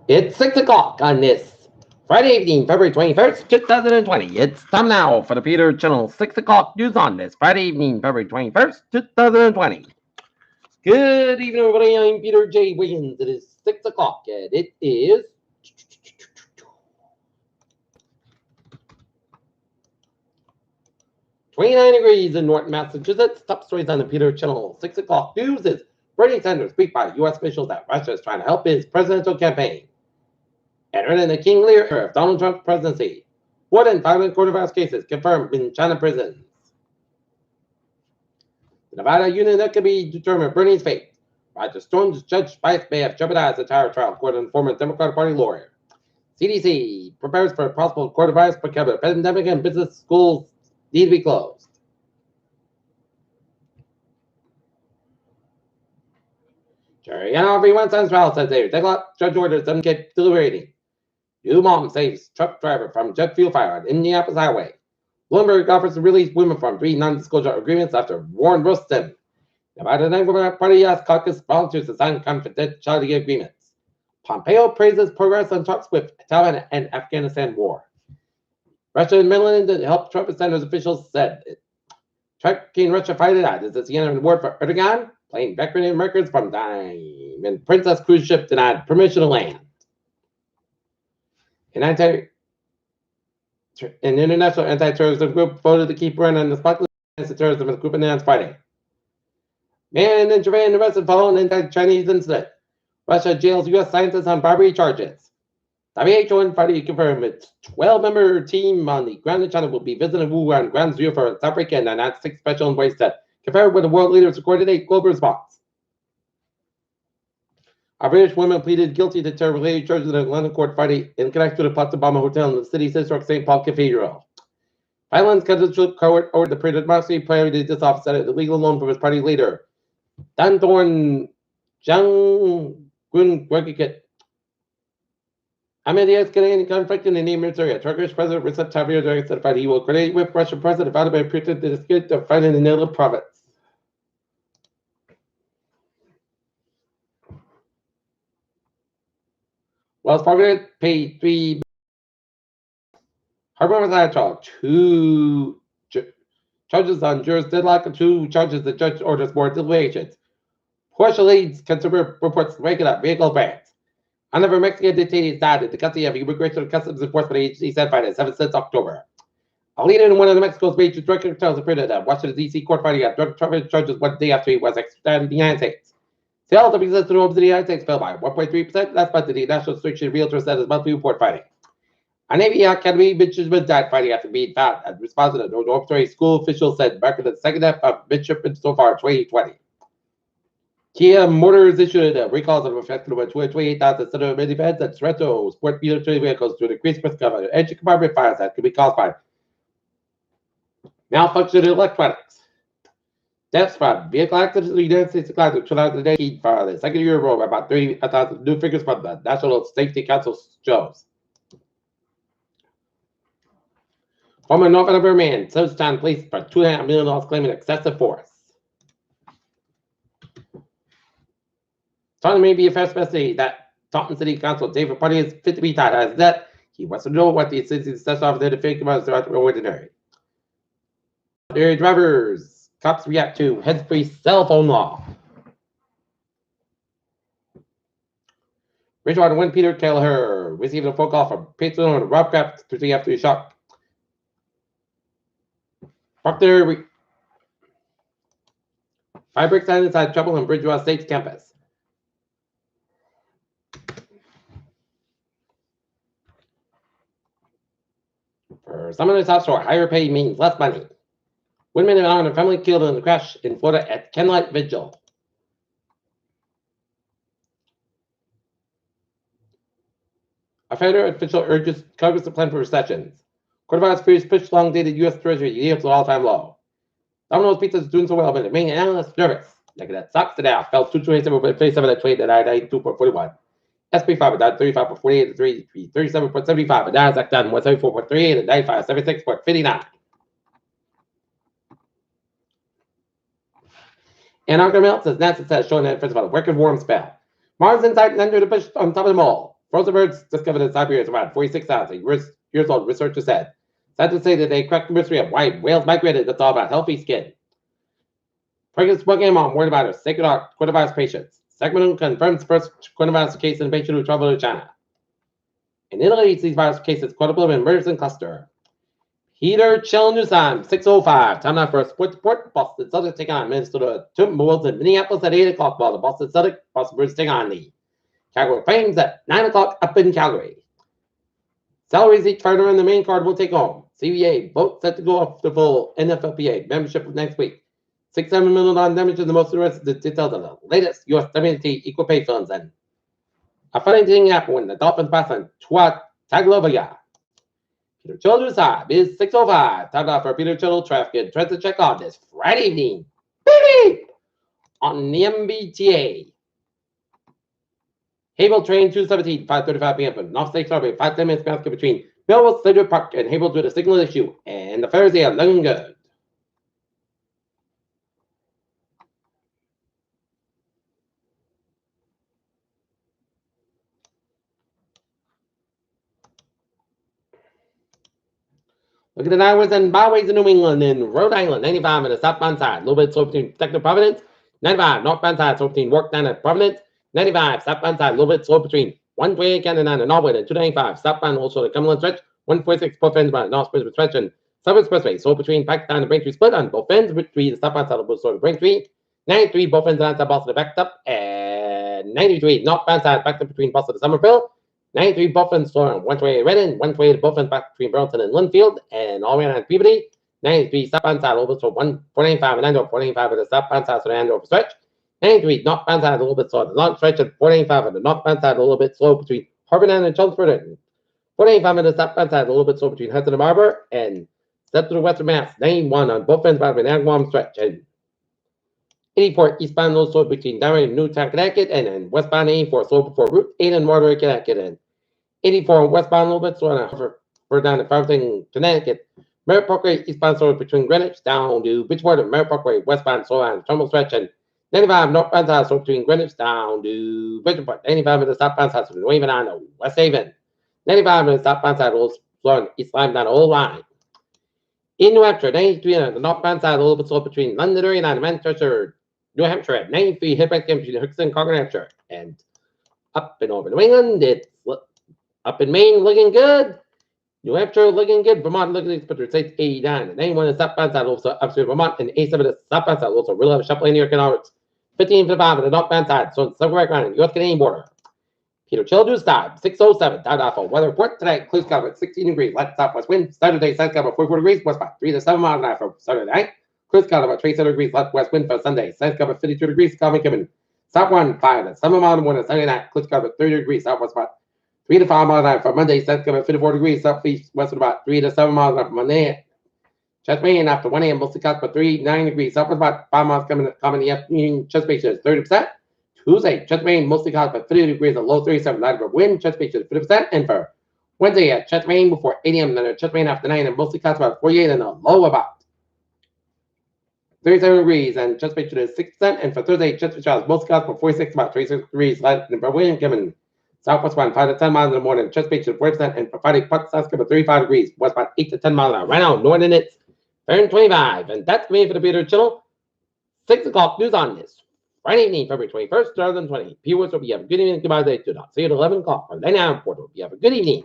It's 6 o'clock on this Friday evening, February 21st, 2020. It's time now for the Peter Channel 6 o'clock news on this Friday evening, February 21st, 2020. Good evening, everybody. I'm Peter J. Wiggins. It is 6 o'clock, and it is 29 degrees in Norton, Massachusetts. Top stories on the Peter Channel 6 o'clock news is Bernie Sanders speak by U.S. officials that Russia is trying to help his presidential campaign. And in the King Lear era of Donald Trump's presidency, more than 500 coronavirus cases confirmed in China prisons. The Nevada union that could be determined Bernie's fate. Roger Stone's judge Spice may have jeopardized the entire trial, according to former Democratic Party lawyer. CDC prepares for a possible coronavirus pandemic and business schools need to be closed. Jerry and everyone's son's trial says they deadlock judge orders them keep deliberating. New mom saves truck driver from jet fuel fire on Indianapolis Highway. Bloomberg offers to release women from 3 non-disclosure agreements after Warren roasts them. Nevada Democratic Party asked caucus volunteers to sign confidentiality agreements. Pompeo praises progress on Trump's with Taliban and Afghanistan war. Russia and Finland helped Trump and Sanders officials said tracking Russia fight it out. Is this the end of the war for Erdogan? Plane veteran records from Diamond Princess cruise ship denied permission to land. An international anti-terrorism group voted to keep running on the spotlight against the terrorism group announced Friday. Man in Japan arrested following anti-Chinese incident. Russia jails U.S. scientists on bribery charges. WHO on Friday confirmed its 12-member team on the ground in China will be visiting Wuhan ground zero for its outbreak and announced 6 special envoys to compare with the world leaders to coordinate global response. A British woman pleaded guilty to terror-related charges in a London court Friday in connection to the plot to bomb a hotel in the city's historic St. Paul Cathedral. Thailand's constitutional court ordered the President Democracy priority this office at a legal loan from his party leader, Dan Thorn Jang Gun Gwagikit. Amid the escalating conflict in the neighboring Syria, Turkish President Recep Tayyip Erdogan said he will coordinate with Russian President Vladimir Putin to dispute the fight in the Idlib province. Wells Fargo paid $3 Harbor was charged 2 charges on jurors deadlock and 2 charges the judge orders more deliberations. Porsche leads consumer reports ranking up vehicle brands. Another Mexican detainee died at the custody of Immigration and Customs Enforcement Agency said Friday, 7 since October. A leader in one of Mexico's major drug cartels appeared at Washington, D.C. court Friday on drug trafficking charges 1 day after he was extradited to the United States. Sales of existing homes in the United States fell by 1.3% last month, the National Association Realtor said his monthly report Friday. A Navy Academy midshipman died Friday after being found and responsive to no dormitory. School officials said marking the second death of midshipmen so far in 2020. Kia Motors issued recalls of affected over 228,000 Senate minivans and Sorrento sport military vehicles to decrease risk of engine compartment fires that could be caused by malfunctioning electronics. Deaths from vehicle accidents in the United States declined in 2018 for the second year in a row, about 30,000 new figures from the National Safety Council shows. Former North Andover man sues Town Police for $2.5 million claiming excessive force. Taunton may be a first message that Taunton City Council David Party is fit to be tied as that he wants to know what the city success officer to think about throughout the ordinary. Area drivers, cops react to head-free cell phone law. Bridgewater win Peter Kelleher received a phone call from patron on Rob Kraft quickly after he shot. Proctor 5 bricks inside trouble on Bridgewater State's campus. For some of the top store, higher pay means less money. Women and a family killed in a crash in Florida at Candlelight Vigil. A federal official urges Congress to plan for recessions. Coronavirus fears push long-dated U.S. Treasury yields to all-time low. Domino's Pizza is doing so well, but it made analysts nervous. Look at that. Stocks today fell 227 at trade at 992.41. SP5 down 35.48 at 37.75. And Nasdaq down 174.38 at 95.76.59. And Anchor Melt says NASA says showing that first about a wicked warm spell. Mars inside and under the bush on top of them all. Frozen birds discovered in Siberia is around 46,000 years old, researchers said. Scientists say that they cracked the mystery of why whales migrated. It's all about healthy skin. Pregnant smoking mom worried about her sacred art coronavirus patients. Sacramento confirms first coronavirus case in a patient who traveled to China. In Italy, these virus cases quadruple in Merson cluster. Peter Chill News Time, 6:05. Time now for a sports report. Boston Celtics take on Minnesota Timberwolves in Minneapolis at 8 o'clock, while the Boston Celtics, Boston Bruins take on the Calgary Flames at 9 o'clock up in Calgary. Salaries each fighter in the main card will take home. CBA vote set to go off the full NFLPA membership next week. $6.7 million damage to the most of the rest of the details of the latest U.S. WNT equal pay funds. And a funny thing happened when the Dolphins pass on Tua Tagovailoa. Peter Children's time is 6:05. Time now for Peter Children traffic and to check on this Friday evening. Baby! On the MBTA. Havel train 217, 5:35 p.m. from North State Subway, 5-10 minutes basket between Millville, Slater Park, and Havel due to signal issue. And the fares are looking good. Look at the highways and byways in New England and Rhode Island. 95 on the southbound side. A little bit slow between Protective Providence. 95 northbound side, slow between Yorktown and Providence. 95 southbound side, a little bit slow between 128 Canada and Norwood and 295 southbound also the Cumberland stretch. 146 both ends by North Spring stretch and Southern Expressway. Slow between Packtown and Braintree split on both ends. With 3 the southbound side will slow to Braintree. 93 both ends on Boston backed up. And 93 northbound side backed up between Boston and Somerville. 93 Buffins slow on 128 Redden, 128 Buffins back between Burlington and Linfield, and all the way on Peabody. 93 southbound side over so 495 and Andover, 495 at the southbound side, so the Andover stretch. 93 northbound side a little bit slow. The long stretch at 495 at the northbound side a little bit slow between Harbor and Chelmsford. And 495 at the southbound side a little bit slow between Hudson and Harbor. And step to the western Mass, 91 on both ends by the Agawam stretch. And 84 eastbound a little slow between Darien and Newtown, Connecticut, and then westbound 84 slow before Route 8 and Waterbury, Connecticut. And 84 westbound a little bit slow and we're down to Farmington, Connecticut. Merritt Parkway eastbound slow between Greenwich down to Bridgeport and Merritt Parkway westbound slow on Trumbull stretch. And 95 northbound side slow between Greenwich down to Bridgeport. 95 in the southbound side, so New Haven on to West Haven. 95 in the southbound side, a little slow on East Lyme down to Old Line. In New Hampshire, 93 on the northbound side, a little bit slow between Londonderry and Manchester, New Hampshire. At 93 hit back between Hookston and Concord, New Hampshire. And up and over New England, it's up in Maine looking good. New Hampshire looking good. Vermont looking good, but it's 89. And 91 in the southbound side, also upstream Vermont. And 87 in the southbound side, also really have Chaplain, New York, and Roberts. 15 for the 5 on the northbound side, so it's somewhere around the U.S. Canadian border. Peter Children's time, 6:07. Time off a weather report today. Clear sky with 16 degrees. Light southwest wind. Saturday, south sky with 44 degrees. West by 3 to 7 miles an hour for Saturday night. Clear sky with 27 degrees. Left west wind for Sunday. South sky with 52 degrees. Coming coming. South 1, 5 to 7 miles an hour. Sunday night. Clear sky with 30 degrees. Southwest about 3 to 5 miles an hour for Monday. South sky with 54 degrees. Southeast west about 3 to 7 miles an hour for Monday. Chesapeake after 1 a.m. mostly clouds for 9 degrees. Southwest about 5 miles coming in the afternoon. Chesapeake is 30%. Tuesday, Chesapeake mostly clouds for 30 degrees, a low 37, light for wind. Chesapeake is 50%. And for Wednesday at Chesapeake before 8 a.m. Then Chesapeake after 9 and mostly clouds about 48 and a low about 37 degrees. And Chesapeake is 6%. And for Thursday, Chesapeake is mostly clouds for 46, about 36 degrees, light for wind coming southwest about 5 to 10 miles in the morning. Chesapeake is 40%. And for Friday, Port South about 35 degrees, west about 8 to 10 miles an hour. Right now, northern it's 25. And that's me for the Peter Channel. 6 o'clock news on this Friday evening, February 21st, 2020. Viewers, hope you have a good evening. Goodbye, day. See you at 11 o'clock. Or then now, Portal. You have a good evening.